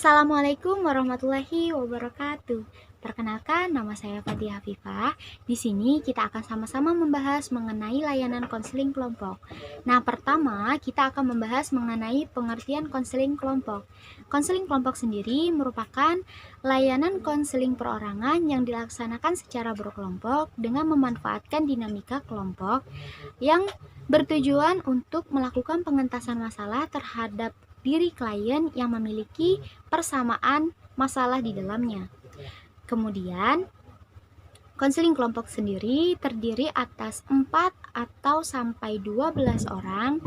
Assalamualaikum warahmatullahi wabarakatuh. Perkenalkan, nama saya Fathia Hafifah. Di sini kita akan sama-sama membahas mengenai layanan konseling kelompok. Nah, pertama kita akan membahas mengenai pengertian konseling kelompok. Konseling kelompok sendiri merupakan layanan konseling perorangan yang dilaksanakan secara berkelompok dengan memanfaatkan dinamika kelompok yang bertujuan untuk melakukan pengentasan masalah terhadap diri klien yang memiliki persamaan masalah di dalamnya. Kemudian, konseling kelompok sendiri terdiri atas 4 atau sampai 12 orang,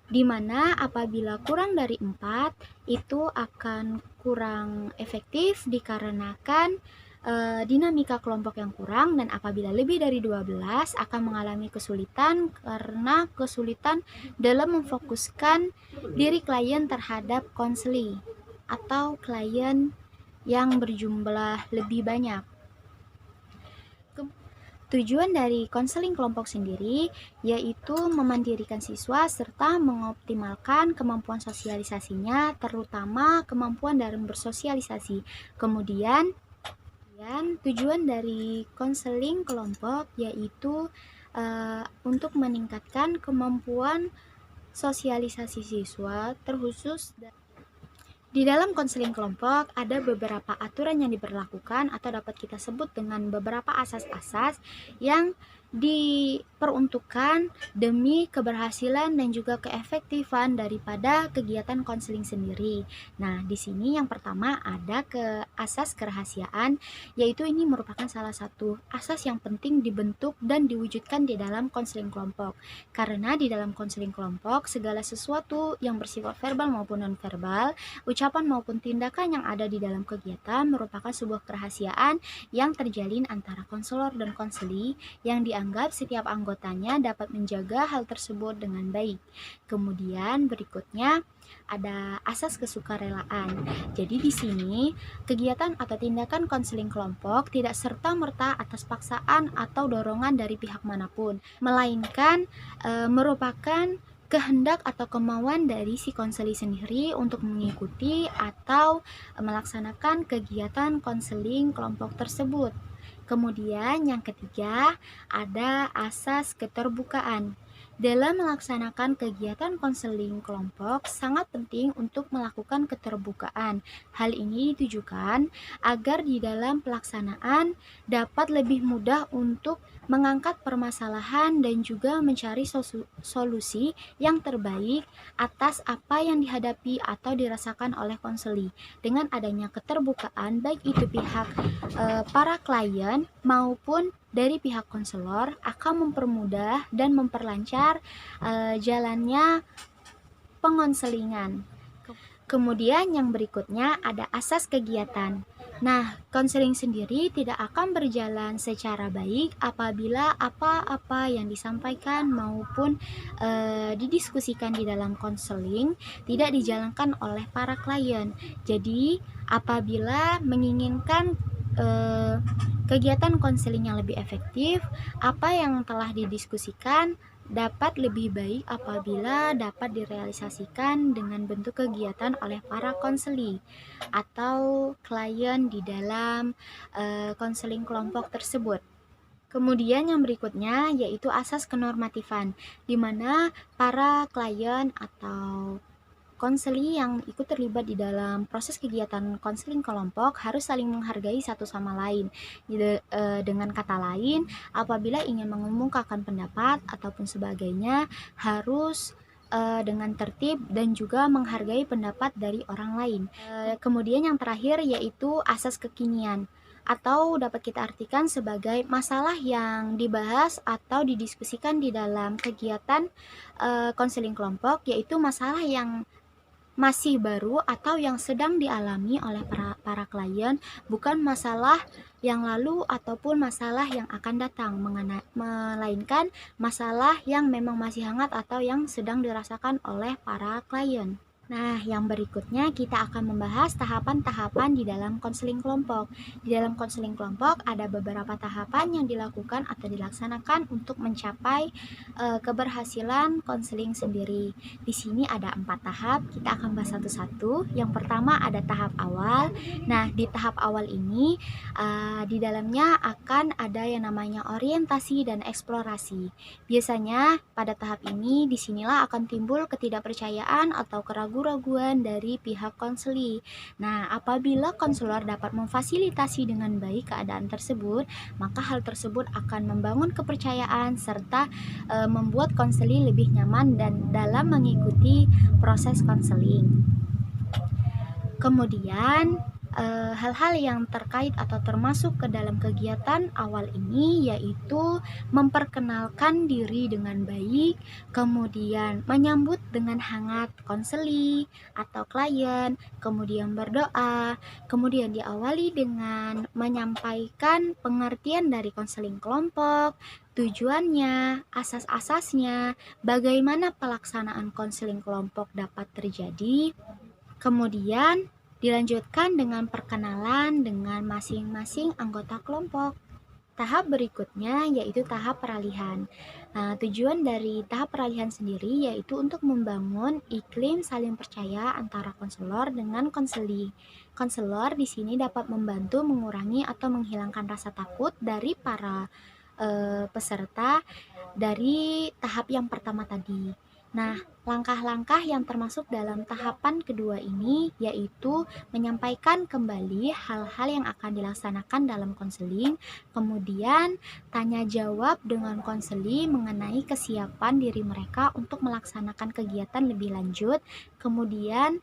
di mana apabila kurang dari 4 itu akan kurang efektif dikarenakan dinamika kelompok yang kurang, dan apabila lebih dari 12 akan mengalami kesulitan karena kesulitan dalam memfokuskan diri klien terhadap konseling atau klien yang berjumlah lebih banyak. Tujuan dari konseling kelompok sendiri yaitu memandirikan siswa serta mengoptimalkan kemampuan sosialisasinya, terutama kemampuan dalam bersosialisasi. Kemudian tujuan dari konseling kelompok yaitu untuk meningkatkan kemampuan sosialisasi siswa, terkhusus di dalam konseling kelompok ada beberapa aturan yang diberlakukan atau dapat kita sebut dengan beberapa asas-asas yang diperuntukkan demi keberhasilan dan juga keefektifan daripada kegiatan konseling sendiri. Nah, di sini yang pertama ada asas kerahasiaan, yaitu ini merupakan salah satu asas yang penting dibentuk dan diwujudkan di dalam konseling kelompok. Karena di dalam konseling kelompok segala sesuatu yang bersifat verbal maupun non-verbal, ucapan maupun tindakan yang ada di dalam kegiatan merupakan sebuah kerahasiaan yang terjalin antara konselor dan konseli yang dianggap setiap anggotanya dapat menjaga hal tersebut dengan baik. Kemudian berikutnya ada asas kesukarelaan. Jadi di sini kegiatan atau tindakan konseling kelompok tidak serta-merta atas paksaan atau dorongan dari pihak manapun, melainkan merupakan kehendak atau kemauan dari si konseli sendiri untuk mengikuti atau melaksanakan kegiatan konseling kelompok tersebut. Kemudian yang ketiga ada asas keterbukaan. Dalam melaksanakan kegiatan konseling kelompok sangat penting untuk melakukan keterbukaan. Hal ini ditujukan agar di dalam pelaksanaan dapat lebih mudah untuk mengangkat permasalahan dan juga mencari solusi yang terbaik atas apa yang dihadapi atau dirasakan oleh konseli. Dengan adanya keterbukaan baik itu pihak para klien maupun dari pihak konselor akan mempermudah dan memperlancar jalannya pengonselingan. Kemudian yang berikutnya ada asas kegiatan. Nah, konseling sendiri tidak akan berjalan secara baik apabila apa-apa yang disampaikan maupun didiskusikan di dalam konseling tidak dijalankan oleh para klien. Jadi, apabila menginginkan kegiatan konseling yang lebih efektif, apa yang telah didiskusikan dapat lebih baik apabila dapat direalisasikan dengan bentuk kegiatan oleh para konseli atau klien di dalam konseling kelompok tersebut. Kemudian yang berikutnya yaitu asas kenormatifan, di mana para klien atau konseli yang ikut terlibat di dalam proses kegiatan konseling kelompok harus saling menghargai satu sama lain. Dengan kata lain, apabila ingin mengemukakan pendapat ataupun sebagainya harus dengan tertib dan juga menghargai pendapat dari orang lain. Kemudian yang terakhir yaitu asas kekinian, atau dapat kita artikan sebagai masalah yang dibahas atau didiskusikan di dalam kegiatan konseling kelompok, yaitu masalah yang masih baru atau yang sedang dialami oleh para klien, bukan masalah yang lalu ataupun masalah yang akan datang, melainkan masalah yang memang masih hangat atau yang sedang dirasakan oleh para klien. Nah, yang berikutnya kita akan membahas tahapan-tahapan di dalam konseling kelompok. Di dalam konseling kelompok ada beberapa tahapan yang dilakukan atau dilaksanakan untuk mencapai keberhasilan konseling sendiri. Di sini ada 4 tahap, kita akan bahas satu-satu. Yang pertama ada tahap awal. Nah, di tahap awal ini di dalamnya akan ada yang namanya orientasi dan eksplorasi. Biasanya pada tahap ini disinilah akan timbul ketidakpercayaan atau keraguan-raguan dari pihak konseli. Nah, apabila konselor dapat memfasilitasi dengan baik keadaan tersebut, maka hal tersebut akan membangun kepercayaan serta membuat konseli lebih nyaman dan dalam mengikuti proses konseling. Kemudian hal-hal yang terkait atau termasuk ke dalam kegiatan awal ini yaitu memperkenalkan diri dengan baik, kemudian menyambut dengan hangat konseli atau klien, kemudian berdoa, kemudian diawali dengan menyampaikan pengertian dari konseling kelompok, tujuannya, asas-asasnya, bagaimana pelaksanaan konseling kelompok dapat terjadi. Kemudian dilanjutkan dengan perkenalan dengan masing-masing anggota kelompok. Tahap berikutnya yaitu tahap peralihan. Nah, tujuan dari tahap peralihan sendiri yaitu untuk membangun iklim saling percaya antara konselor dengan konseli. Konselor di sini dapat membantu mengurangi atau menghilangkan rasa takut dari para peserta dari tahap yang pertama tadi. Nah, langkah-langkah yang termasuk dalam tahapan kedua ini yaitu menyampaikan kembali hal-hal yang akan dilaksanakan dalam konseling, kemudian tanya jawab dengan konseli mengenai kesiapan diri mereka untuk melaksanakan kegiatan lebih lanjut, kemudian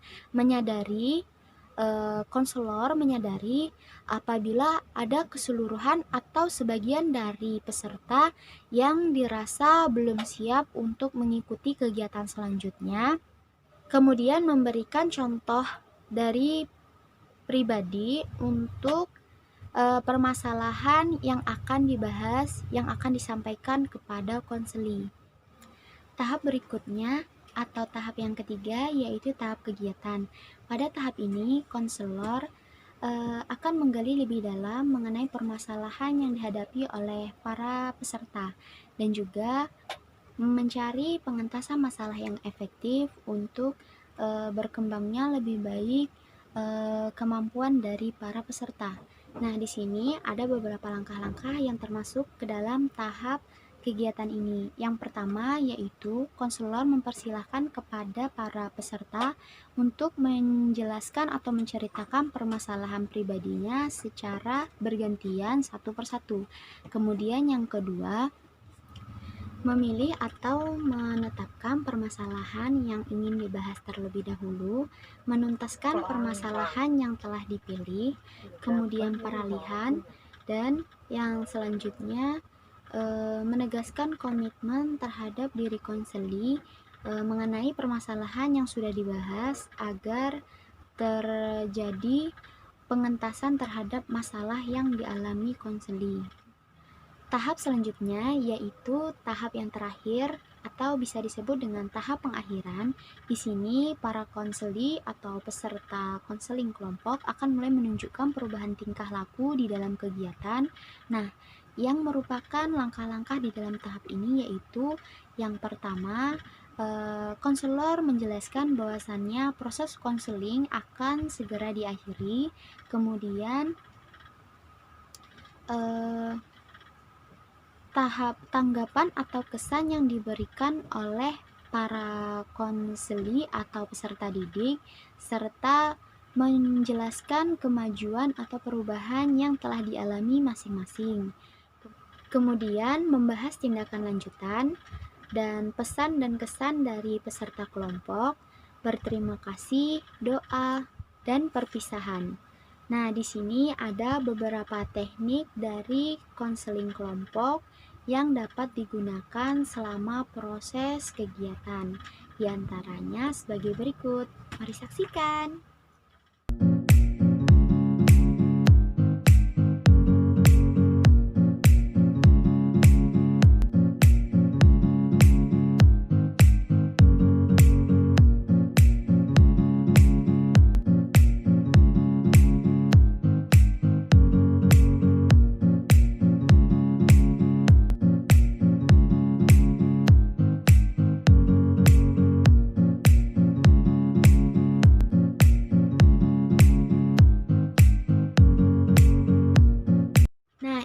konselor menyadari apabila ada keseluruhan atau sebagian dari peserta yang dirasa belum siap untuk mengikuti kegiatan selanjutnya, kemudian memberikan contoh dari pribadi untuk permasalahan yang akan dibahas, yang akan disampaikan kepada konseli. Tahap berikutnya atau tahap yang ketiga yaitu tahap kegiatan. Pada tahap ini, konselor akan menggali lebih dalam mengenai permasalahan yang dihadapi oleh para peserta dan juga mencari pengentasan masalah yang efektif untuk berkembangnya lebih baik kemampuan dari para peserta. Nah, di sini ada beberapa langkah-langkah yang termasuk ke dalam tahap kegiatan ini. Yang pertama yaitu konselor mempersilahkan kepada para peserta untuk menjelaskan atau menceritakan permasalahan pribadinya secara bergantian satu persatu. Kemudian yang kedua, memilih atau menetapkan permasalahan yang ingin dibahas terlebih dahulu, menuntaskan permasalahan yang telah dipilih, kemudian peralihan, dan yang selanjutnya menegaskan komitmen terhadap diri konseli mengenai permasalahan yang sudah dibahas agar terjadi pengentasan terhadap masalah yang dialami konseli. Tahap selanjutnya yaitu tahap yang terakhir atau bisa disebut dengan tahap pengakhiran. Di sini para konseli atau peserta konseling kelompok akan mulai menunjukkan perubahan tingkah laku di dalam kegiatan. Nah, yang merupakan langkah-langkah di dalam tahap ini yaitu yang pertama, konselor menjelaskan bahwasannya proses konseling akan segera diakhiri. Kemudian tahap tanggapan atau kesan yang diberikan oleh para konseli atau peserta didik serta menjelaskan kemajuan atau perubahan yang telah dialami masing-masing. Kemudian membahas tindakan lanjutan dan pesan dan kesan dari peserta kelompok, berterima kasih, doa, dan perpisahan. Nah, di sini ada beberapa teknik dari konseling kelompok yang dapat digunakan selama proses kegiatan. Di antaranya sebagai berikut. Mari saksikan.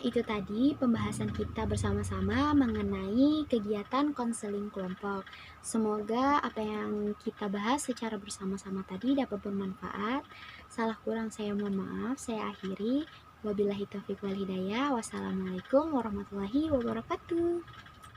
itu tadi pembahasan kita bersama-sama mengenai kegiatan konseling kelompok. Semoga apa yang kita bahas secara bersama-sama tadi dapat bermanfaat. Salah kurang saya mohon maaf, saya akhiri. Wabillahi taufiq wal hidayah. Wassalamualaikum warahmatullahi wabarakatuh.